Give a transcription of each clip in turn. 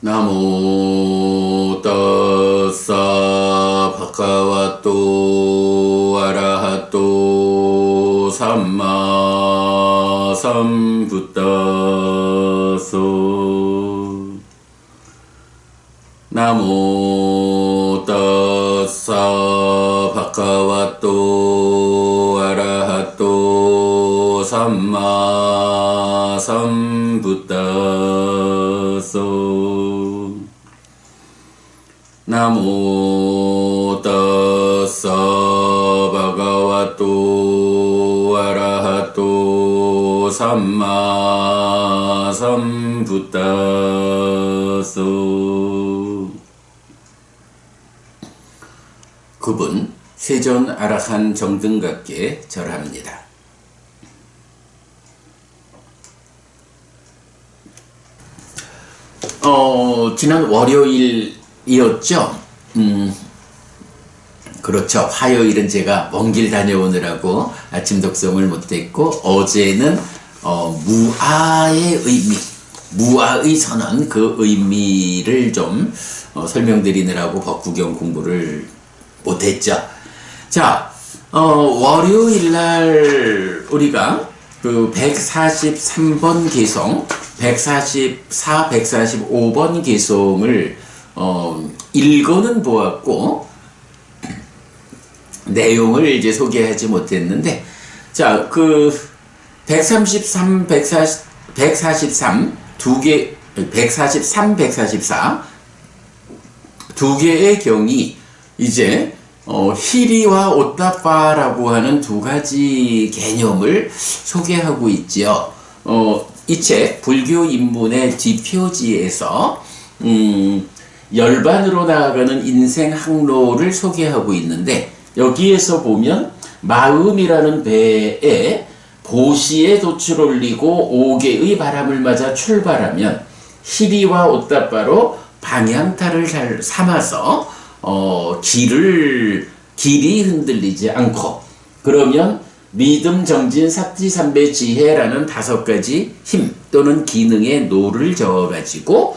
나모 따사 바카와또 아라하또 삼마 삼부따소 나모 따사 바카와또 아라하또 삼마 삼부따소 나모 따사 바가와또 아라하또 삼마 삼부따소. 9분 세존 아라한 정등각께 절합니다. 지난 월요일이었죠? 그렇죠. 화요일은 제가 먼 길 다녀오느라고 아침 독성을 못했고, 어제는 무아의 의미, 무아의 선언, 그 의미를 좀 설명드리느라고 법구경 공부를 못했죠. 자, 월요일날 우리가 그 143번 개송, 144, 145번 개송을 읽어는 보았고 내용을 이제 소개하지 못했는데, 자, 그 133, 143 두 개, 143, 144 두 개의 경이 이제 히리와 오따빠라고 하는 두 가지 개념을 소개하고 있지요. 이 책 불교 입문의 뒷표지에서 열반으로 나아가는 인생 항로를 소개하고 있는데, 여기에서 보면 마음이라는 배에 보시에 돛을 올리고 5개의 바람을 맞아 출발하면 히리와 오따빠로 방향타를 잘 삼아서 길이 흔들리지 않고, 그러면 믿음, 정진, 삭지, 삼배, 지혜라는 5가지 힘 또는 기능의 노를 저어가지고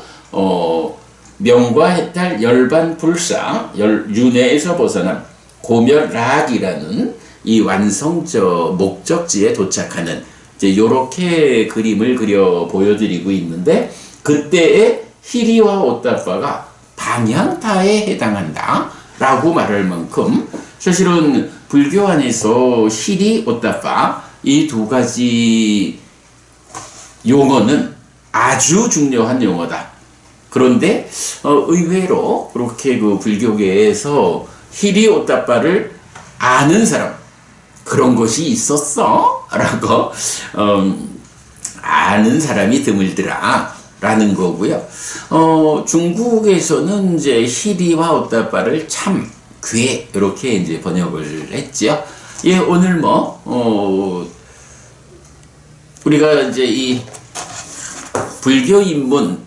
명과 해탈, 열반, 불사, 윤회에서 벗어난 고멸락이라는 이 완성적 목적지에 도착하는, 이제 요렇게 그림을 그려 보여드리고 있는데, 그때의 히리와 오따빠가 방향타에 해당한다 라고 말할 만큼, 사실은 불교 안에서 히리, 오따빠 이 두 가지 용어는 아주 중요한 용어다. 그런데 의외로 그렇게 그 불교계에서 히리, 오따빠를 아는 사람, 그런 것이 있었어? 라고 아는 사람이 드물더라 라는 거고요. 중국에서는 이제 히리와 오따빠를 참, 괴, 이렇게 이제 번역을 했죠. 예, 오늘 우리가 이제 이 불교 입문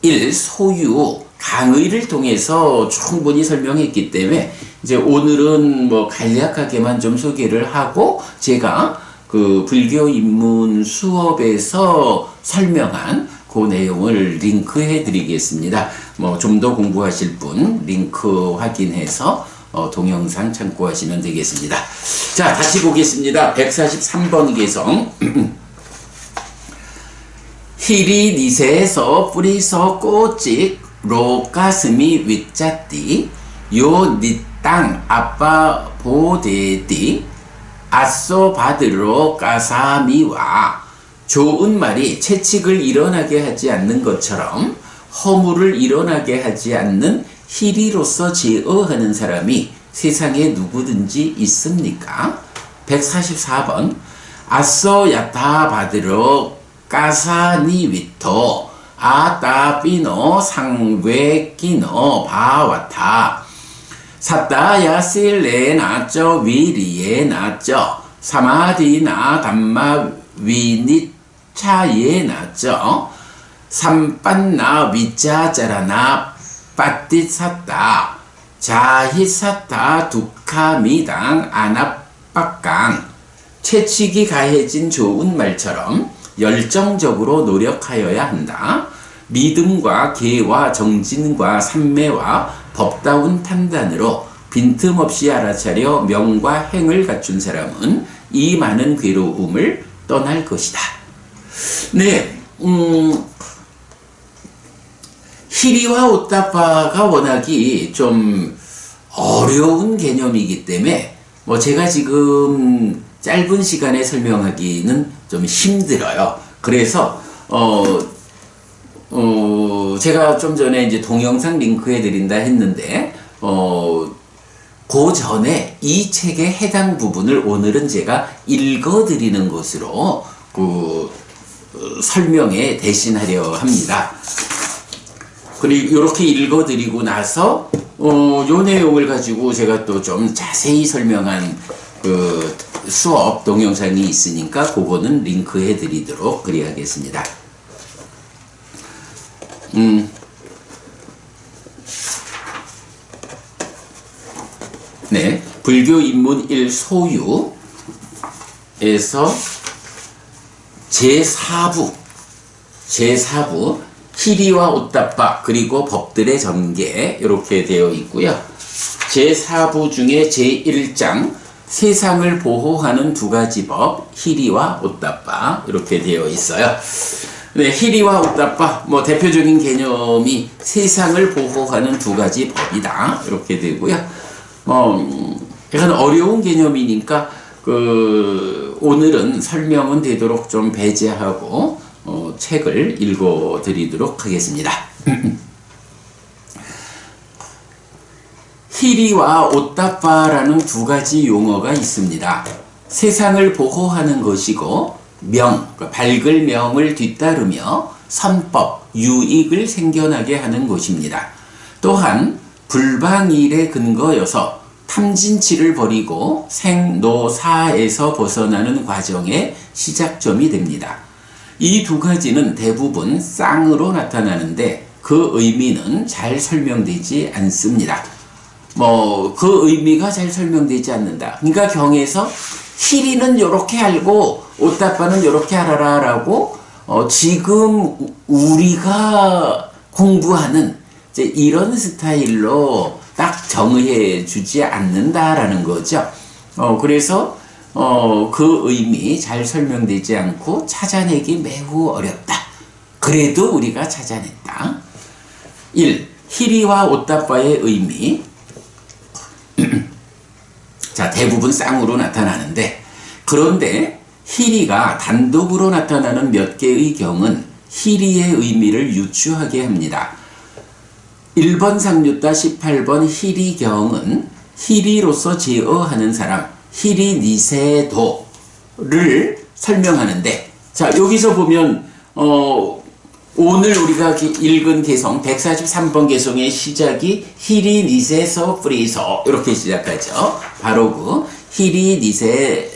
1 소유 강의를 통해서 충분히 설명했기 때문에, 이제 오늘은 간략하게만 좀 소개를 하고, 제가 그 불교 입문 수업에서 설명한 그 내용을 링크해 드리겠습니다. 좀 더 공부하실 분 링크 확인해서 동영상 참고하시면 되겠습니다. 자, 다시 보겠습니다. 143번 개성. 히리 니세에서 뿌리서 꼬찍 로가스미 윗자띠 요 니땅 아빠 보데띠 아쏘 받으러 가사미와, 좋은 말이 채찍을 일어나게 하지 않는 것처럼 허물을 일어나게 하지 않는 히리로서 제어하는 사람이 세상에 누구든지 있습니까? 144번 아쏘 야타 받으러 가사니 위토 아따비노 상괴기노 바와타 사따야 실레 나쩌 위리에 나쩌 사마디나 담마 위니차에 나쩌 삼빤나 위짜자라나 빠띠사따 자히사따 두카미당 아나빡강. 채찍이 가해진 좋은 말처럼 열정적으로 노력하여야 한다. 믿음과 계와 정진과 삼매와 법다운 판단으로 빈틈없이 알아차려 명과 행을 갖춘 사람은 이 많은 괴로움을 떠날 것이다. 네, 희리와 오따빠가 워낙이 좀 어려운 개념이기 때문에 뭐 제가 지금 짧은 시간에 설명하기는 좀 힘들어요. 그래서 제가 좀 전에 이제 동영상 링크해 드린다 했는데 그 전에 이 책의 해당 부분을 오늘은 제가 읽어 드리는 것으로 설명에 대신하려 합니다. 그리고 이렇게 읽어 드리고 나서 요 내용을 가지고 제가 또 좀 자세히 설명한 수업 동영상이 있으니까 그거는 링크해 드리도록 그리하겠습니다. 네, 불교 입문 1 소유에서 제4부 희리와 오따빠 그리고 법들의 전개 이렇게 되어 있고요. 제4부 중에 제1장 세상을 보호하는 두 가지 법 희리와 오따빠 이렇게 되어 있어요. 네, 희리와 오따빠 뭐 대표적인 개념이 세상을 보호하는 두 가지 법이다 이렇게 되고요. 약간 어려운 개념이니까 오늘은 설명은 되도록 좀 배제하고 책을 읽어 드리도록 하겠습니다. 희리와 오따빠라는 두 가지 용어가 있습니다. 세상을 보호하는 것이고 밝을 명을 뒤따르며 선법, 유익을 생겨나게 하는 것입니다. 또한 불방일에 근거여서 탐진치를 버리고 생노사에서 벗어나는 과정의 시작점이 됩니다. 이 두 가지는 대부분 쌍으로 나타나는데 그 의미는 잘 설명되지 않습니다. 그 의미가 잘 설명되지 않는다. 그러니까 경에서 희리는 요렇게 알고 오따빠는 요렇게 알아라 라고 지금 우리가 공부하는 이제 이런 스타일로 딱 정의해 주지 않는다라는 거죠. 그래서 그 의미 잘 설명되지 않고 찾아내기 매우 어렵다. 그래도 우리가 찾아냈다. 1. 희리와 오따빠의 의미. 자, 대부분 쌍으로 나타나는데, 그런데 희리가 단독으로 나타나는 몇 개의 경은 희리의 의미를 유추하게 합니다. 1번 상류따 18번 희리경은 희리로서 제어하는 사람, 희리니세도를 설명하는데, 자, 여기서 보면 오늘 우리가 읽은 개성 143번 개성의 시작이 희리니세서 프리서 이렇게 시작하죠. 바로 희리니세도,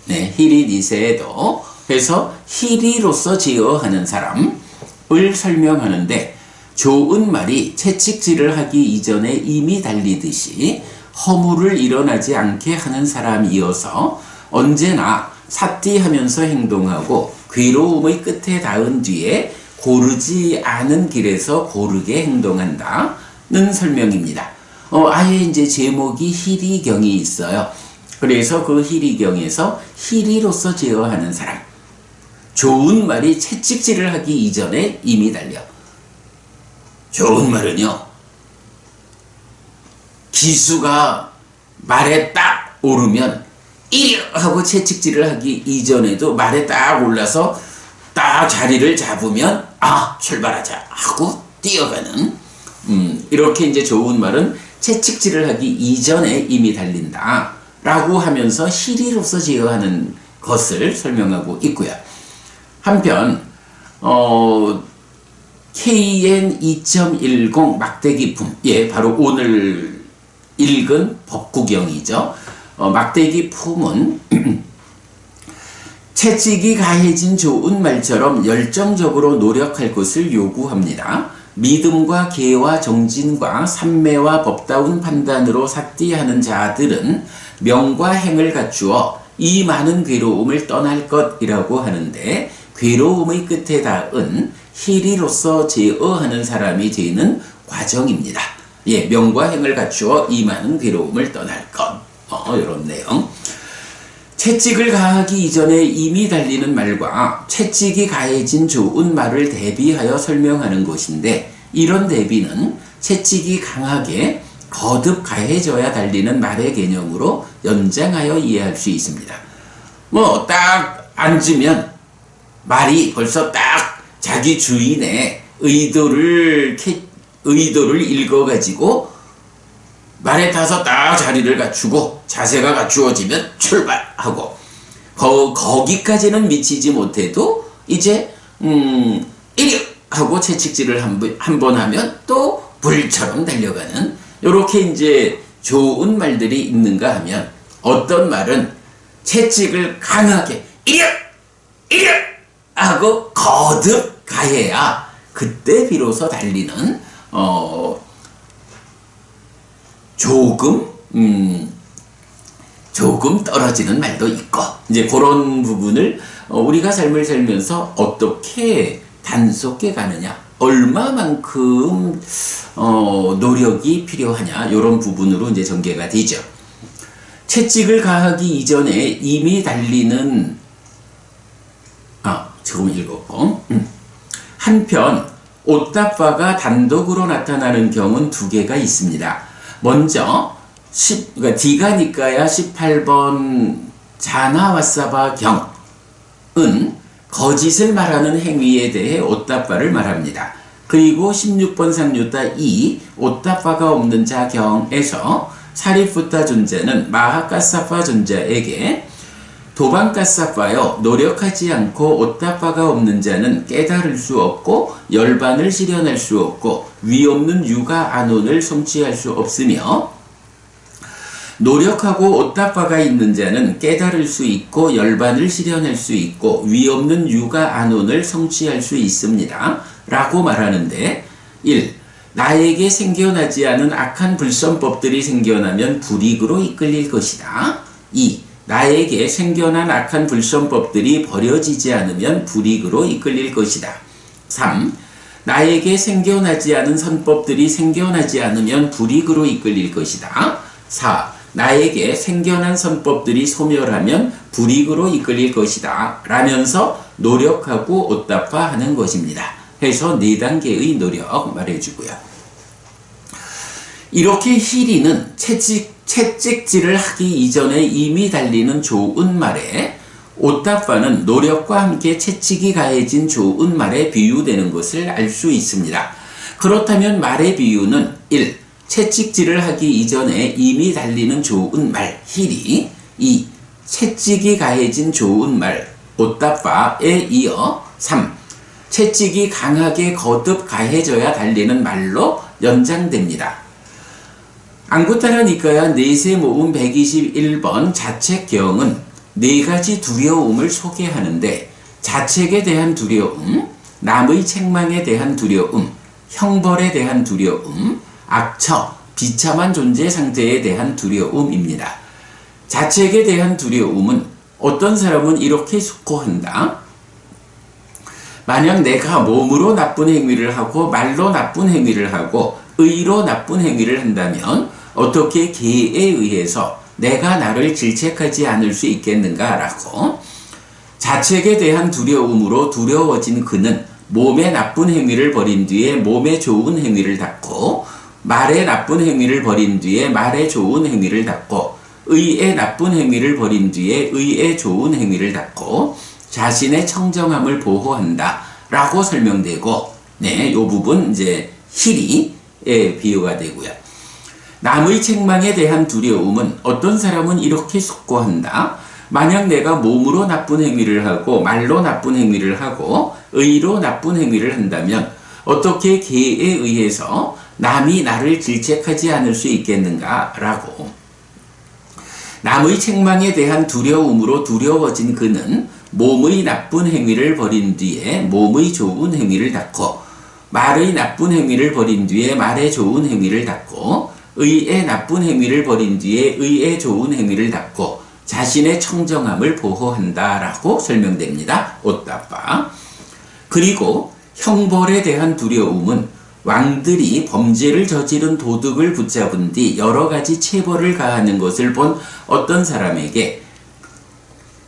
네, 희리니세도. 그래서 희리로서 제어하는 사람을 설명하는데, 좋은 말이 채찍질을 하기 이전에 이미 달리듯이 허물을 일어나지 않게 하는 사람이어서 언제나 삿디하면서 행동하고 괴로움의 끝에 닿은 뒤에 고르지 않은 길에서 고르게 행동한다는 설명입니다. 아예 이제 제목이 희리경이 있어요. 그래서 그 희리경에서 희리로서 제어하는 사람. 좋은 말이 채찍질을 하기 이전에 이미 달려. 좋은 말은요, 기수가 말에 딱 오르면 이리 하고 채찍질을 하기 이전에도 말에 딱 올라서 딱 자리를 잡으면 출발하자 하고 뛰어가는, 이렇게 이제 좋은 말은 채찍질을 하기 이전에 이미 달린다 라고 하면서 희리로서 제어하는 것을 설명하고 있고요. 한편 KN 2.10 막대기품, 바로 오늘 읽은 법구경이죠. 막대기품은 채찍이 가해진 좋은 말처럼 열정적으로 노력할 것을 요구합니다. 믿음과 계와 정진과 삼매와 법다운 판단으로 삿디하는 자들은 명과 행을 갖추어 이 많은 괴로움을 떠날 것이라고 하는데, 괴로움의 끝에 닿은 희리로서 제어하는 사람이 되는 과정입니다. 예, 명과 행을 갖추어 이 많은 괴로움을 떠날 것. 이런 내용. 채찍을 가하기 이전에 이미 달리는 말과 채찍이 가해진 좋은 말을 대비하여 설명하는 것인데, 이런 대비는 채찍이 강하게 거듭 가해져야 달리는 말의 개념으로 연장하여 이해할 수 있습니다. 딱 앉으면 말이 벌써 딱 자기 주인의 의도를 읽어가지고 말에 타서 딱 자리를 갖추고 자세가 갖추어지면 출발하고, 거기까지는 미치지 못해도 이제 이륙 하고 채찍질을 한 번 하면 또 불처럼 달려가는, 요렇게 이제 좋은 말들이 있는가 하면, 어떤 말은 채찍을 강하게 이륙 하고 거듭 가해야 그때 비로소 달리는 조금 떨어지는 말도 있고, 이제 그런 부분을 우리가 삶을 살면서 어떻게 단속해 가느냐, 얼마만큼 노력이 필요하냐, 이런 부분으로 이제 전개가 되죠. 채찍을 가하기 이전에 이미 달리는, 조금 읽었고, 한편 오따빠가 단독으로 나타나는 경우는 두 개가 있습니다. 먼저 그러니까 디가니까야 18번 자나와사바 경은 거짓을 말하는 행위에 대해 오따빠를 말합니다. 그리고 16번 상류타 2 오따빠가 없는 자 경에서 사리푸타 존자는 마하카사파 존자에게 도방카사파여, 노력하지 않고 오따빠가 없는 자는 깨달을 수 없고 열반을 실현할 수 없고 위 없는 유가 안온을 성취할 수 없으며, 노력하고 오따빠가 있는 자는 깨달을 수 있고 열반을 실현할 수 있고 위 없는 유가 안온을 성취할 수 있습니다 라고 말하는데, 1. 나에게 생겨나지 않은 악한 불선법들이 생겨나면 불이익으로 이끌릴 것이다. 2. 나에게 생겨난 악한 불선법들이 버려지지 않으면 불이익으로 이끌릴 것이다. 3. 나에게 생겨나지 않은 선법들이 생겨나지 않으면 불이익으로 이끌릴 것이다. 4. 나에게 생겨난 선법들이 소멸하면 불이익으로 이끌릴 것이다 라면서 노력하고 오따빠하는 것입니다. 해서 4단계의 노력 말해주고요. 이렇게 희리는 채찍질을 하기 이전에 이미 달리는 좋은 말에, 오따빠는 노력과 함께 채찍이 가해진 좋은 말에 비유되는 것을 알 수 있습니다. 그렇다면 말의 비유는 1. 채찍질을 하기 이전에 이미 달리는 좋은 말, 희리. 2. 채찍이 가해진 좋은 말, 오따빠에 이어 3. 채찍이 강하게 거듭 가해져야 달리는 말로 연장됩니다. 앙구타라 니카야 네세 모음 121번 자책경은 4가지 두려움을 소개하는데, 자책에 대한 두려움, 남의 책망에 대한 두려움, 형벌에 대한 두려움, 악처, 비참한 존재 상태에 대한 두려움입니다. 자책에 대한 두려움은 어떤 사람은 이렇게 숙고한다. 만약 내가 몸으로 나쁜 행위를 하고 말로 나쁜 행위를 하고 의로 나쁜 행위를 한다면 어떻게 계에 의해서 내가 나를 질책하지 않을 수 있겠는가라고, 자책에 대한 두려움으로 두려워진 그는 몸의 나쁜 행위를 벌인 뒤에 몸의 좋은 행위를 닦고, 말의 나쁜 행위를 벌인 뒤에 말의 좋은 행위를 닦고, 의의 나쁜 행위를 벌인 뒤에 의의 좋은 행위를 닦고 자신의 청정함을 보호한다 라고 설명되고, 이 부분 이제 희리의 비유가 되고요. 남의 책망에 대한 두려움은 어떤 사람은 이렇게 숙고한다. 만약 내가 몸으로 나쁜 행위를 하고 말로 나쁜 행위를 하고 의로 나쁜 행위를 한다면 어떻게 계에 의해서 남이 나를 질책하지 않을 수 있겠는가 라고, 남의 책망에 대한 두려움으로 두려워진 그는 몸의 나쁜 행위를 벌인 뒤에 몸의 좋은 행위를 닦고, 말의 나쁜 행위를 벌인 뒤에 말의 좋은 행위를 닦고, 의의 나쁜 행위를 벌인 뒤에 의의 좋은 행위를 닦고, 자신의 청정함을 보호한다라고 설명됩니다. 오따빠. 그리고 형벌에 대한 두려움은 왕들이 범죄를 저지른 도둑을 붙잡은 뒤 여러 가지 체벌을 가하는 것을 본 어떤 사람에게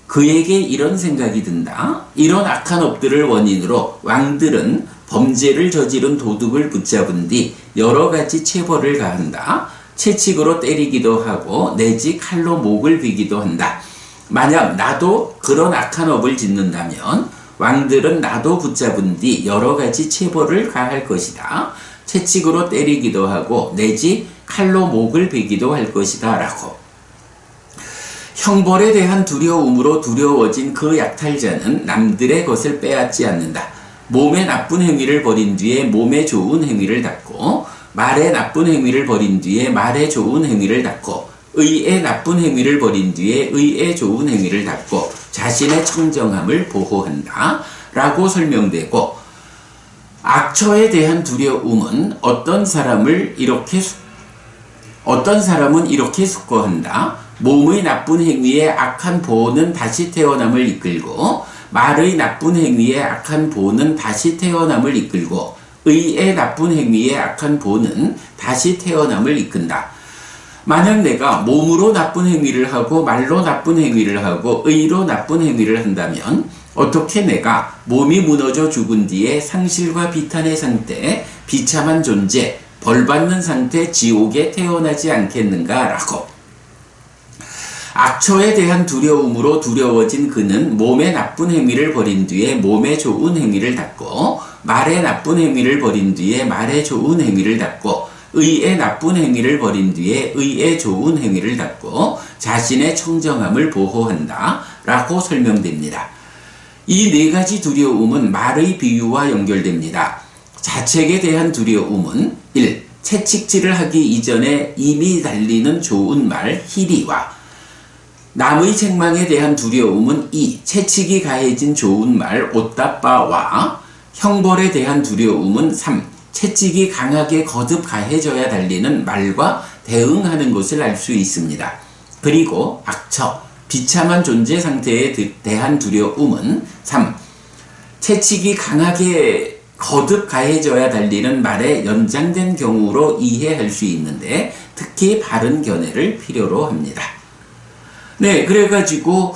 그에게 이런 생각이 든다. 이런 악한 업들을 원인으로 왕들은 범죄를 저지른 도둑을 붙잡은 뒤 여러 가지 체벌을 가한다. 채찍으로 때리기도 하고 내지 칼로 목을 베기도 한다. 만약 나도 그런 악한 업을 짓는다면 왕들은 나도 붙잡은 뒤 여러 가지 체벌을 가할 것이다. 채찍으로 때리기도 하고 내지 칼로 목을 베기도 할 것이다. 라고. 형벌에 대한 두려움으로 두려워진 그 약탈자는 남들의 것을 빼앗지 않는다. 몸에 나쁜 행위를 벌인 뒤에 몸에 좋은 행위를 닦고 말에 나쁜 행위를 벌인 뒤에 말에 좋은 행위를 닦고 의에 나쁜 행위를 벌인 뒤에 의에 좋은 행위를 닦고 자신의 청정함을 보호한다 라고 설명되고, 악처에 대한 두려움은 어떤 사람은 이렇게 숙고한다. 몸의 나쁜 행위에 악한 보는 다시 태어남을 이끌고 말의 나쁜 행위에 악한 보는 다시 태어남을 이끌고 의의 나쁜 행위에 악한 보는 다시 태어남을 이끈다. 만약 내가 몸으로 나쁜 행위를 하고 말로 나쁜 행위를 하고 의로 나쁜 행위를 한다면 어떻게 내가 몸이 무너져 죽은 뒤에 상실과 비탄의 상태, 비참한 존재, 벌받는 상태, 지옥에 태어나지 않겠는가? 라고. 악처에 대한 두려움으로 두려워진 그는 몸에 나쁜 행위를 벌인 뒤에 몸에 좋은 행위를 닦고 말에 나쁜 행위를 벌인 뒤에 말에 좋은 행위를 닦고 의에 나쁜 행위를 벌인 뒤에 의에 좋은 행위를 닦고 자신의 청정함을 보호한다 라고 설명됩니다. 이 네 가지 두려움은 말의 비유와 연결됩니다. 자책에 대한 두려움은 1. 채찍질을 하기 이전에 이미 달리는 좋은 말 희리와, 남의 책망에 대한 두려움은 2. 채찍이 가해진 좋은 말 오따빠와, 형벌에 대한 두려움은 3. 채찍이 강하게 거듭 가해져야 달리는 말과 대응하는 것을 알 수 있습니다. 그리고 악처, 비참한 존재 상태에 대한 두려움은 3. 채찍이 강하게 거듭 가해져야 달리는 말의 연장된 경우로 이해할 수 있는데 특히 바른 견해를 필요로 합니다. 네, 그래가지고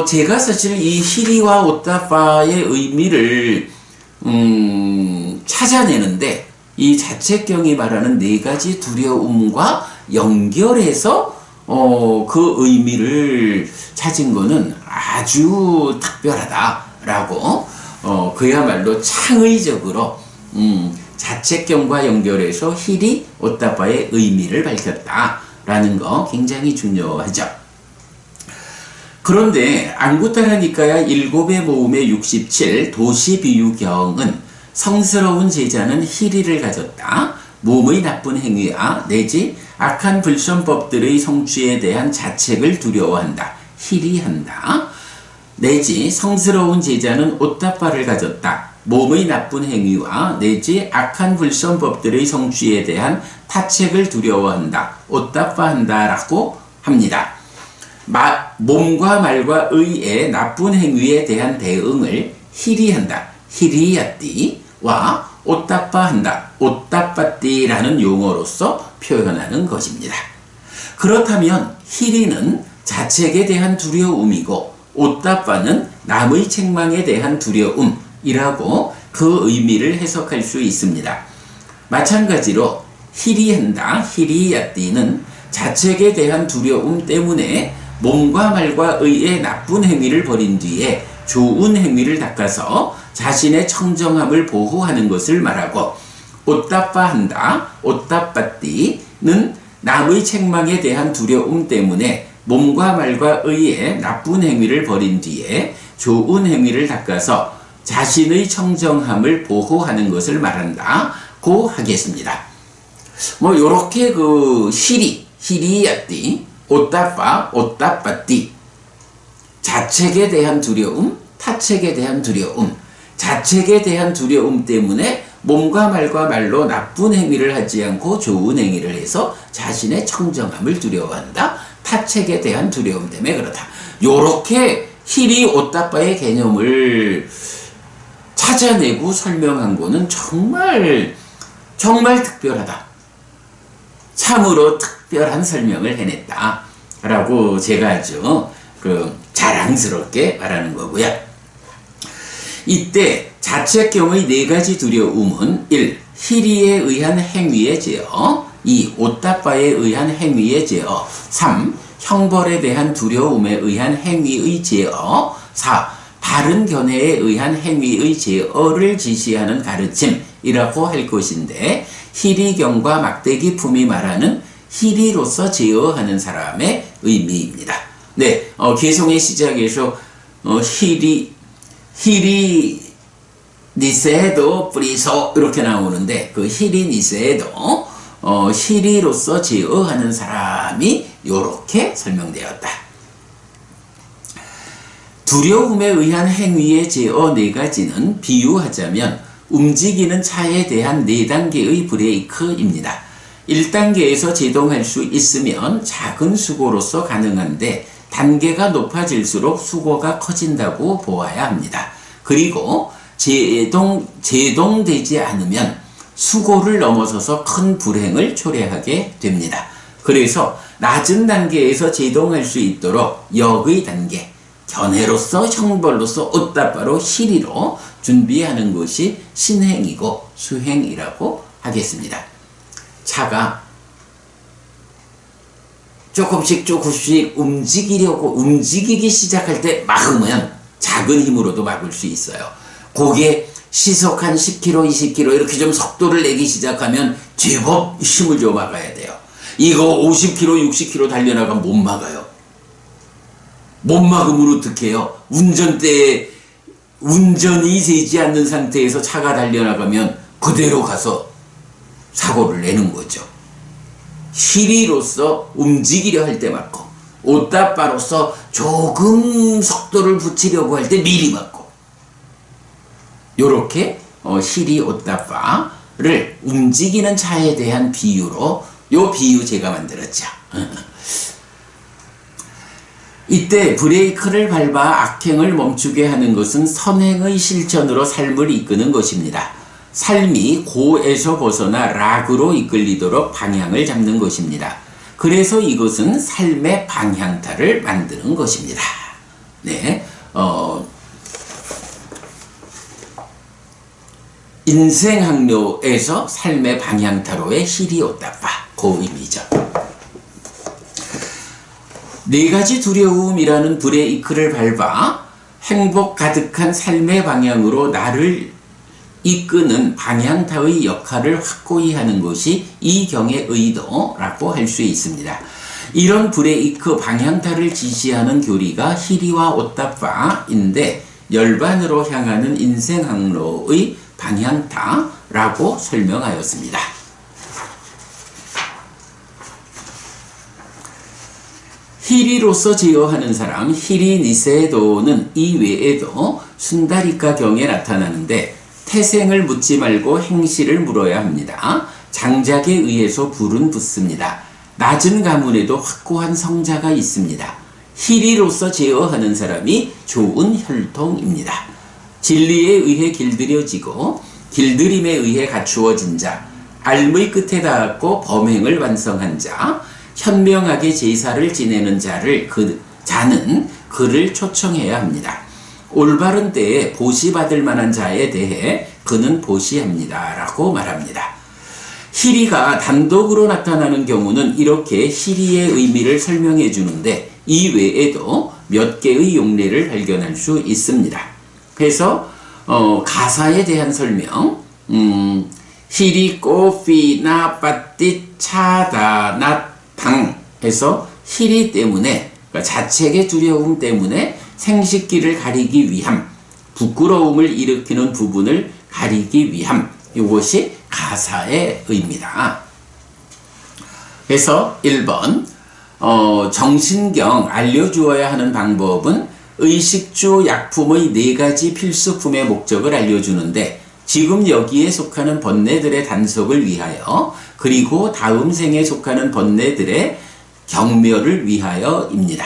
제가 사실 이 히리와 오따파의 의미를 찾아내는데 이 자책경이 말하는 네 가지 두려움과 연결해서 그 의미를 찾은 거는 아주 특별하다라고 그야말로 창의적으로 자책경과 연결해서 히리 오따파의 의미를 밝혔다라는 거 굉장히 중요하죠. 그런데 안구따라니까야 7의 모음의 67 도시비유경은 성스러운 제자는 희리를 가졌다. 몸의 나쁜 행위와 내지 악한 불선법들의 성취에 대한 자책을 두려워한다. 희리한다. 내지 성스러운 제자는 오따빠를 가졌다. 몸의 나쁜 행위와 내지 악한 불선법들의 성취에 대한 타책을 두려워한다. 오따빠한다 라고 합니다. 몸과 말과 의의 나쁜 행위에 대한 대응을 희리한다. 희리야띠와 오따빠한다. 오따빠띠라는 용어로서 표현하는 것입니다. 그렇다면 희리는 자책에 대한 두려움이고 오따빠는 남의 책망에 대한 두려움이라고 그 의미를 해석할 수 있습니다. 마찬가지로 희리한다. 희리야띠는 자책에 대한 두려움 때문에 몸과 말과 의의 나쁜 행위를 벌인 뒤에 좋은 행위를 닦아서 자신의 청정함을 보호하는 것을 말하고, 오따빠한다, 오따빠띠는 남의 책망에 대한 두려움 때문에 몸과 말과 의의 나쁜 행위를 벌인 뒤에 좋은 행위를 닦아서 자신의 청정함을 보호하는 것을 말한다고 하겠습니다. 요렇게 그 히리야띠, 오따빠, 오따빠띠, 자책에 대한 두려움, 타책에 대한 두려움, 자책에 대한 두려움 때문에 몸과 말과 말로 나쁜 행위를 하지 않고 좋은 행위를 해서 자신의 청정함을 두려워한다. 사책에 대한 두려움 때문에 그렇다. 요렇게 히리 오따빠의 개념을 찾아내고 설명한 거는 정말 특별하다. 참으로 특별한 설명을 해냈다. 라고 제가 아주 자랑스럽게 말하는 거고요. 이때 자책경의 4가지 두려움은 1. 히리에 의한 행위의 제어 2. 오따빠에 의한 행위의 제어 3. 형벌에 대한 두려움에 의한 행위의 제어 4. 다른 견해에 의한 행위의 제어를 지시하는 가르침이라고 할 것인데 히리경과 막대기품이 말하는 히리로서 제어하는 사람의 의미입니다. 네, 개성의 시작에서 히리 니세도 프리소 이렇게 나오는데 그 히리 니세도 히리로서 제어하는 사람이 이렇게 설명되었다. 두려움에 의한 행위의 제어 4가지는 비유하자면 움직이는 차에 대한 4단계의 브레이크입니다. 1단계에서 제동할 수 있으면 작은 수고로서 가능한데 단계가 높아질수록 수고가 커진다고 보아야 합니다. 그리고 제동되지 않으면 수고를 넘어서서 큰 불행을 초래하게 됩니다. 그래서 낮은 단계에서 제동할 수 있도록 역의 단계, 견해로서 형벌로서 오따빠로 히리로 준비하는 것이 신행이고 수행이라고 하겠습니다. 차가 조금씩 움직이기 시작할 때 막으면 작은 힘으로도 막을 수 있어요. 그게 시속 한 10km, 20km 이렇게 좀 속도를 내기 시작하면 제법 힘을 줘 막아야 돼요. 이거 50km, 60km 달려나가면 못 막아요. 못 막으면 어떡해요? 운전대에 운전이 되지 않는 상태에서 차가 달려나가면 그대로 가서 사고를 내는 거죠. 히리로서 움직이려 할 때 막고 오따빠로서 조금 속도를 붙이려고 할 때 미리 막고 요렇게 히리 오따빠를 움직이는 차에 대한 비유로 요 비유 제가 만들었죠. 이때 브레이크를 밟아 악행을 멈추게 하는 것은 선행의 실천으로 삶을 이끄는 것입니다. 삶이 고에서 벗어나 락으로 이끌리도록 방향을 잡는 것입니다. 그래서 이것은 삶의 방향타를 만드는 것입니다. 네, 인생항로에서 삶의 방향타로의 히리 오따빠 그 의미죠. 4가지 두려움이라는 브레이크를 밟아 행복 가득한 삶의 방향으로 나를 이끄는 방향타의 역할을 확고히 하는 것이 이 경의 의도라고 할 수 있습니다. 이런 브레이크 방향타를 지시하는 교리가 히리와 오따빠인데 열반으로 향하는 인생항로의 방향타라고 설명하였습니다. 히리로서 제어하는 사람 히리 니세도는 이 외에도 순다리카 경에 나타나는데 태생을 묻지 말고 행실을 물어야 합니다. 장작에 의해서 불은 붙습니다. 낮은 가문에도 확고한 성자가 있습니다. 히리로서 제어하는 사람이 좋은 혈통입니다. 진리에 의해 길들여지고 길들임에 의해 갖추어진 자, 알의 끝에 닿았고 범행을 완성한 자, 현명하게 제사를 지내는 자는 그를 초청해야 합니다. 올바른 때에 보시받을 만한 자에 대해 그는 보시합니다. 라고 말합니다. 히리가 단독으로 나타나는 경우는 이렇게 히리의 의미를 설명해 주는데 이 외에도 몇 개의 용례를 발견할 수 있습니다. 그래서 가사에 대한 설명, 히리 꼬피나 빠띠 차다나 당 해서 히리 때문에 그러니까 자책의 두려움 때문에 생식기를 가리기 위함, 부끄러움을 일으키는 부분을 가리기 위함, 이것이 가사의 의미다. 그래서 1번 정신경 알려주어야 하는 방법은 의식주 약품의 4가지 필수품의 목적을 알려주는데 지금 여기에 속하는 번뇌들의 단속을 위하여 그리고 다음 생에 속하는 번뇌들의 경멸을 위하여입니다.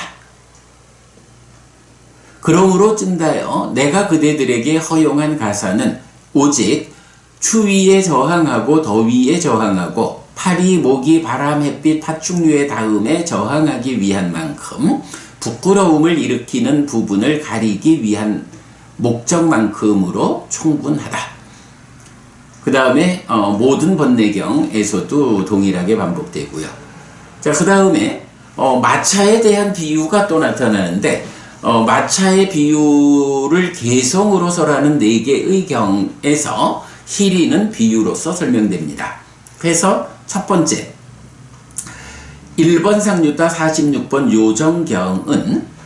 그러므로 찐다여 내가 그대들에게 허용한 가사는 오직 추위에 저항하고 더위에 저항하고 파리, 모기, 바람, 햇빛, 파충류의 닿음에 저항하기 위한 만큼 부끄러움을 일으키는 부분을 가리기 위한 목적만큼으로 충분하다. 그 다음에 모든 번뇌경에서도 동일하게 반복되고요. 자, 그 다음에 마차에 대한 비유가 또 나타나는데 마차의 비유를 개성으로 설하는 4개의 경에서 희리는 비유로서 설명됩니다. 그래서 첫 번째 1번 상류타 46번 요정경은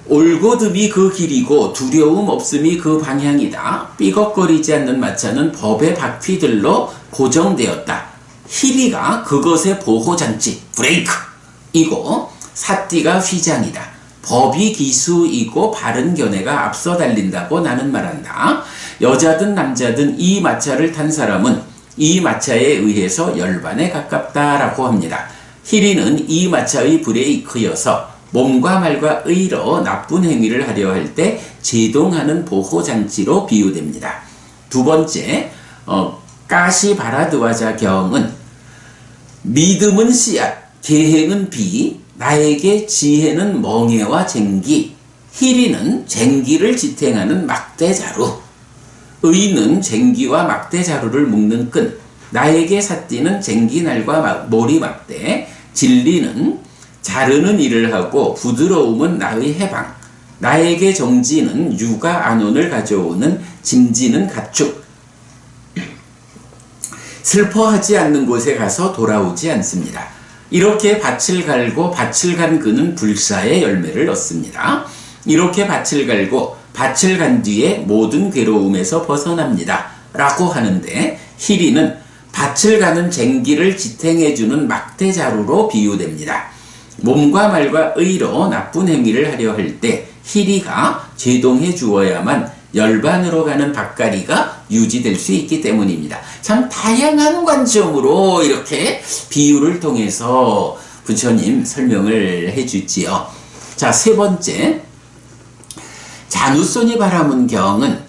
올곧음이 그 길이고 두려움 없음이 그 방향이다. 삐걱거리지 않는 마차는 법의 바퀴들로 고정되었다. 희리가 그것의 보호장치 브레이크이고 사띠가 휘장이다. 법이 기수이고 바른 견해가 앞서 달린다고 나는 말한다. 여자든 남자든 이 마차를 탄 사람은 이 마차에 의해서 열반에 가깝다라고 합니다. 희리는 이 마차의 브레이크여서 몸과 말과 의로 나쁜 행위를 하려 할 때 제동하는 보호장치로 비유됩니다. 두 번째, 까시바라드와자 경은 믿음은 씨앗, 계행은 비, 나에게 지혜는 멍에와 쟁기, 희리는 쟁기를 지탱하는 막대자루, 의는 쟁기와 막대자루를 묶는 끈, 나에게 사띠는 쟁기날과 모리막대, 진리는 자르는 일을 하고 부드러움은 나의 해방, 나에게 정지는 육아 안온을 가져오는 짐지는 가축, 슬퍼하지 않는 곳에 가서 돌아오지 않습니다. 이렇게 밭을 갈고 밭을 간 그는 불사의 열매를 얻습니다. 이렇게 밭을 갈고 밭을 간 뒤에 모든 괴로움에서 벗어납니다. 라고 하는데 희리는 밭을 가는 쟁기를 지탱해주는 막대자루로 비유됩니다. 몸과 말과 의로 나쁜 행위를 하려 할 때 희리가 제동해 주어야만 열반으로 가는 밭가리가 유지될 수 있기 때문입니다. 참 다양한 관점으로 이렇게 비유를 통해서 부처님 설명을 해주지요. 자, 세 번째, 자누손이 바라문 경은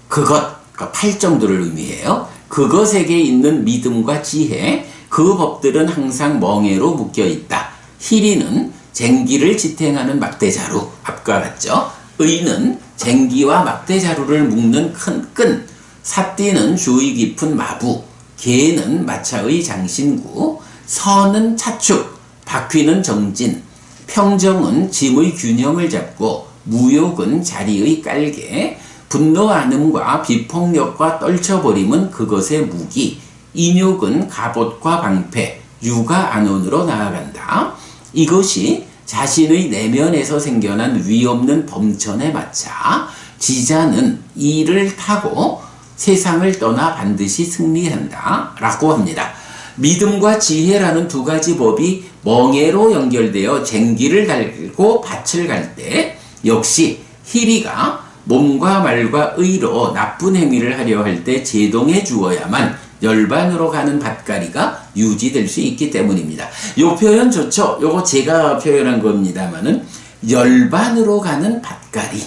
그것, 팔 정도를 의미해요. 그것에게 있는 믿음과 지혜, 그 법들은 항상 멍에로 묶여있다. 희리는 쟁기를 지탱하는 막대자루, 앞과 같죠. 의는 쟁기와 막대자루를 묶는 큰 끈, 사띠는 주의 깊은 마부, 계는 마차의 장신구, 선은 차축, 바퀴는 정진, 평정은 짐의 균형을 잡고 무욕은 자리의 깔개, 분노 안음과 비폭력과 떨쳐버림은 그것의 무기, 인욕은 갑옷과 방패, 육아 안온으로 나아간다. 이것이 자신의 내면에서 생겨난 위없는 범천에 맞자 지자는 이를 타고 세상을 떠나 반드시 승리한다 라고 합니다. 믿음과 지혜라는 두 가지 법이 멍에로 연결되어 쟁기를 달고 밭을 갈 때 역시 희리가 몸과 말과 의로 나쁜 행위를 하려 할 때 제동해 주어야만 열반으로 가는 밭가리가 유지될 수 있기 때문입니다. 요 표현 좋죠? 요거 제가 표현한 겁니다만은 열반으로 가는 밭가리.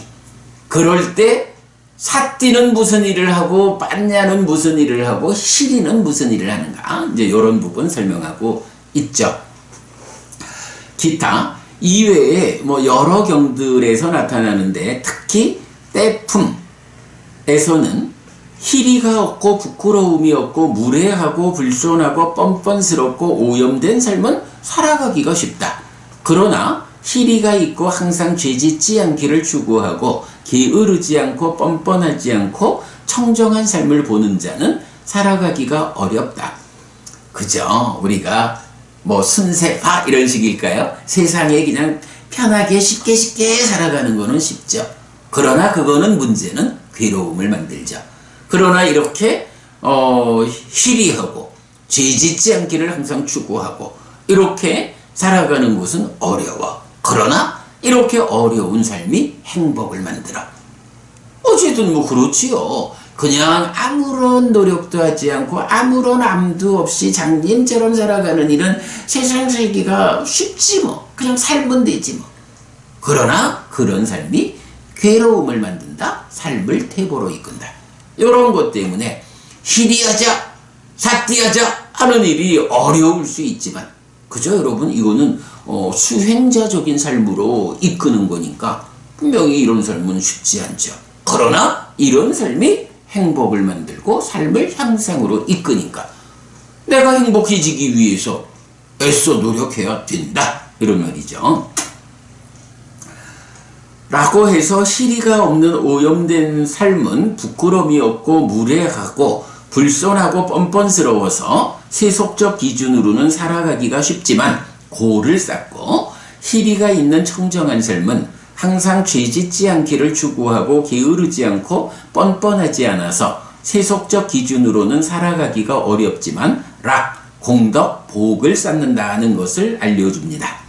그럴 때 사띠는 무슨 일을 하고 빤냐는 무슨 일을 하고 희리는 무슨 일을 하는가? 이제 요런 부분 설명하고 있죠. 기타 이외에 여러 경들에서 나타나는데 특히 때품에서는 희리가 없고 부끄러움이 없고 무례하고 불손하고 뻔뻔스럽고 오염된 삶은 살아가기가 쉽다. 그러나 희리가 있고 항상 죄짓지 않기를 추구하고 게으르지 않고 뻔뻔하지 않고 청정한 삶을 보는 자는 살아가기가 어렵다. 그죠? 우리가 순세파 이런 식일까요? 세상에 그냥 편하게 쉽게 살아가는 거는 쉽죠. 그러나 그거는 문제는 괴로움을 만들죠. 그러나 이렇게 희리하고 죄짓지 않기를 항상 추구하고 이렇게 살아가는 것은 어려워. 그러나 이렇게 어려운 삶이 행복을 만들어. 어쨌든 그렇지요. 그냥 아무런 노력도 하지 않고 아무런 암도 없이 장님처럼 살아가는 일은 세상 살기가 쉽지 뭐. 그냥 살면 되지 뭐. 그러나 그런 삶이 괴로움을 만든다. 삶을 태고로 이끈다. 이런 것 때문에 희리하자, 사띠하자 하는 일이 어려울 수 있지만, 그죠 여러분? 이거는 수행자적인 삶으로 이끄는 거니까 분명히 이런 삶은 쉽지 않죠. 그러나 이런 삶이 행복을 만들고 삶을 향상으로 이끄니까 내가 행복해지기 위해서 애써 노력해야 된다. 이런 말이죠. 라고 해서 희리가 없는 오염된 삶은 부끄러움이 없고 무례하고 불손하고 뻔뻔스러워서 세속적 기준으로는 살아가기가 쉽지만 고를 쌓고 희리가 있는 청정한 삶은 항상 죄짓지 않기를 추구하고 게으르지 않고 뻔뻔하지 않아서 세속적 기준으로는 살아가기가 어렵지만 공덕, 복을 쌓는다는 것을 알려줍니다.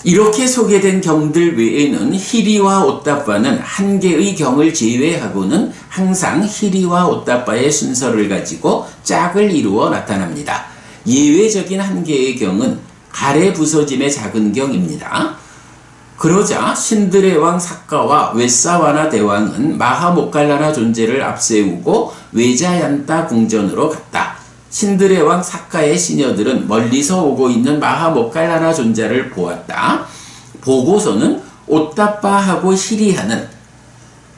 이렇게 소개된 경들 외에는 희리와 오따빠는 한 개의 경을 제외하고는 항상 희리와 오따빠의 순서를 가지고 짝을 이루어 나타납니다. 예외적인 한 개의 경은 가래 부서짐의 작은 경입니다. 그러자 신드레 왕 사카와 웨사와나 대왕은 마하모칼라나 존재를 앞세우고 외자얀따 궁전으로 갔다. 신드레 왕 사카의 시녀들은 멀리서 오고 있는 마하모칼라나 존재를 보았다. 보고서는 오따빠하고 희리하는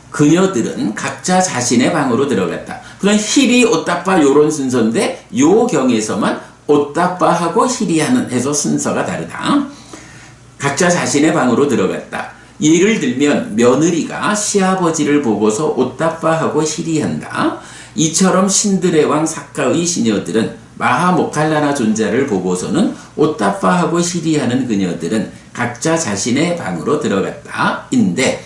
그녀들은 각자 자신의 방으로 들어갔다. 그건 희리, 오따빠 요런 순서인데 요 경에서만 오따빠하고 희리하는 해서 순서가 다르다. 각자 자신의 방으로 들어갔다. 예를 들면 며느리가 시아버지를 보고서 오따빠하고 희리한다. 이처럼 신드레 왕 사카의 시녀들은 마하모칼라나 존자를 보고서는 오따빠하고 희리하는 그녀들은 각자 자신의 방으로 들어갔다. 인데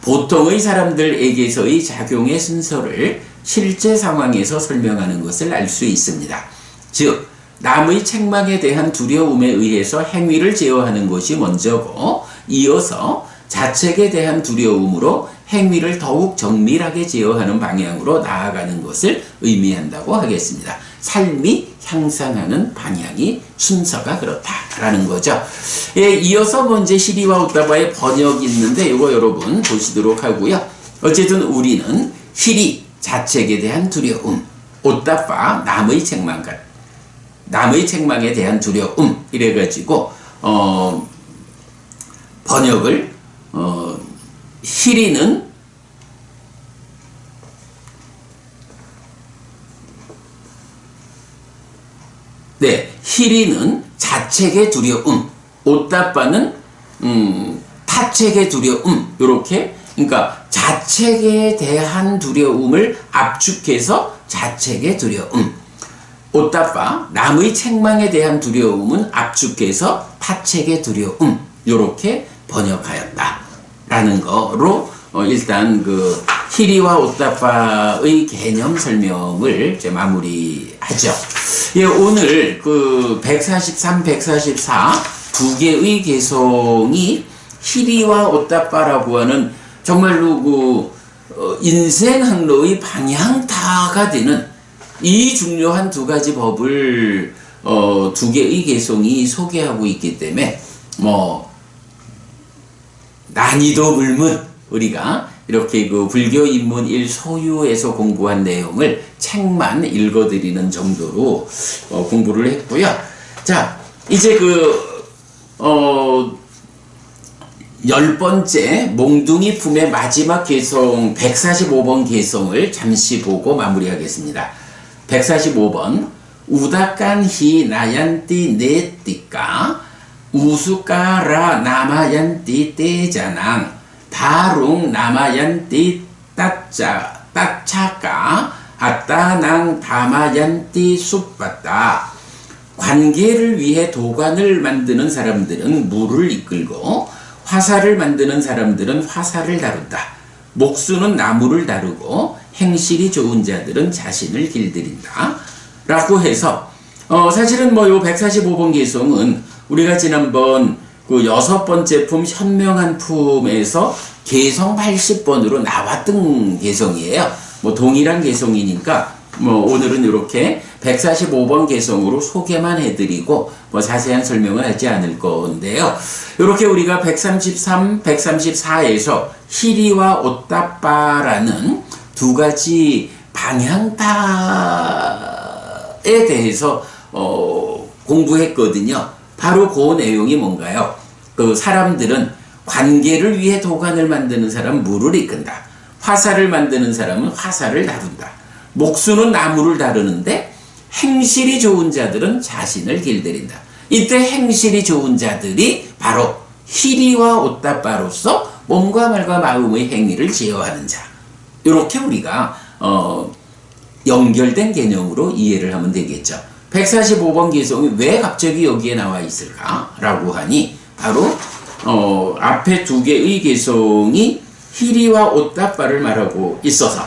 보통의 사람들에게서의 작용의 순서를 실제 상황에서 설명하는 것을 알 수 있습니다. 즉 남의 책망에 대한 두려움에 의해서 행위를 제어하는 것이 먼저고, 이어서 자책에 대한 두려움으로 행위를 더욱 정밀하게 제어하는 방향으로 나아가는 것을 의미한다고 하겠습니다. 삶이 향상하는 방향이 순서가 그렇다라는 거죠. 예, 이어서 먼저 희리와 오따빠의 번역이 있는데 이거 여러분 보시도록 하고요. 어쨌든 우리는 희리, 자책에 대한 두려움, 오따빠, 남의 책망에 대한 두려움 이래가지고 번역을 희리는 희리는 자책의 두려움, 오따빠는 타책의 두려움, 요렇게, 그러니까 자책에 대한 두려움을 압축해서 자책의 두려움, 오따빠 남의 책망에 대한 두려움은 압축해서 타책의 두려움, 요렇게 번역하였다라는 거로 일단 그 희리와 오따빠의 개념 설명을 이제 마무리하죠. 예, 오늘 그 143, 144 두 개의 개성이 희리와 오따빠라고 하는 정말로 그 인생 항로의 방향타가 되는 이 중요한 두 가지 법을 두 개의 개성이 소개하고 있기 때문에 난이도 물문 우리가 이렇게 그 불교 입문 1 소유에서 공부한 내용을 책만 읽어드리는 정도로 공부를 했고요. 자, 이제 그 10번째 몽둥이 품의 마지막 개성 145번 개성을 잠시 보고 마무리하겠습니다. 145번 우다칸히 나얀띠 네띠까 우수까라 나마얀띠 떼자낭 다룽 나마얀띠 따차까 아따낭 다마얀띠 숲바다. 관계를 위해 도관을 만드는 사람들은 물을 이끌고 화살을 만드는 사람들은 화살을 다룬다. 목수는 나무를 다루고 행실이 좋은 자들은 자신을 길들인다. 라고 해서 사실은 요 145번 개성은 우리가 지난번 그 6번째 품 현명한 품에서 개성 80번으로 나왔던 개성이에요. 뭐 동일한 개성이니까 뭐 오늘은 이렇게 145번 개성으로 소개만 해드리고 뭐 자세한 설명은 하지 않을 건데요. 이렇게 우리가 133, 134에서 희리와 옷다빠라는 두 가지 방향타에 대해서 공부했거든요. 바로 그 내용이 뭔가요? 그 사람들은 관계를 위해 도관을 만드는 사람은 물을 이끈다. 화살을 만드는 사람은 화살을 다룬다. 목수는 나무를 다루는데 행실이 좋은 자들은 자신을 길들인다. 이때 행실이 좋은 자들이 바로 희리와 옷다빠로서 몸과 말과 마음의 행위를 제어하는 자. 이렇게 우리가 연결된 개념으로 이해를 하면 되겠죠. 145번 개성이 왜 갑자기 여기에 나와 있을까라고 하니 바로 앞에 두 개의 개성이 희리와 옷다빠를 말하고 있어서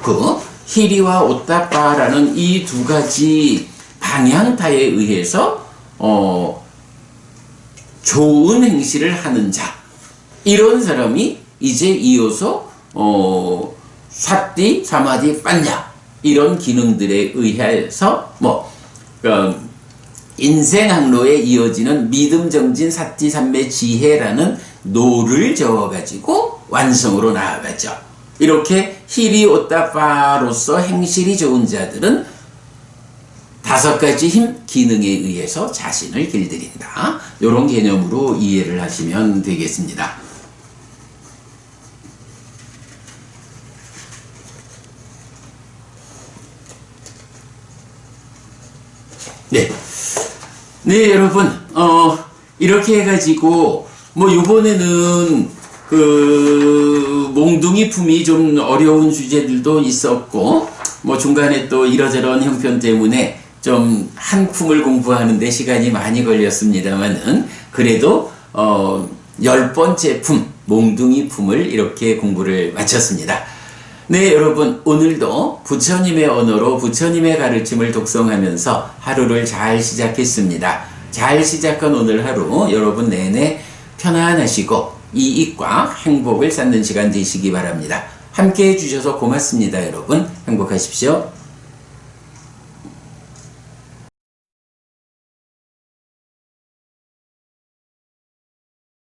그 희리와 옷다빠라는 이 두 가지 방향타에 의해서 좋은 행실을 하는 자, 이런 사람이 이제 이어서 사띠, 사마디, 빠냐 이런 기능들에 의해서 인생 항로에 이어지는 믿음, 정진, 사띠, 삼매, 지혜라는 노를 저어가지고 완성으로 나아가죠. 이렇게 희리, 옷다빠로서 행실이 좋은 자들은 다섯 가지 힘, 기능에 의해서 자신을 길들인다. 이런 개념으로 이해를 하시면 되겠습니다. 네, 여러분, 이렇게 해가지고, 요번에는, 몽둥이 품이 좀 어려운 주제들도 있었고, 중간에 또 이러저런 형편 때문에 좀 한 품을 공부하는데 시간이 많이 걸렸습니다만은, 그래도, 10번째 품, 몽둥이 품을 이렇게 공부를 마쳤습니다. 네, 여러분, 오늘도 부처님의 언어로 부처님의 가르침을 독송하면서 하루를 잘 시작했습니다. 잘 시작한 오늘 하루 여러분 내내 편안하시고 이익과 행복을 쌓는 시간 되시기 바랍니다. 함께 해주셔서 고맙습니다. 여러분, 행복하십시오.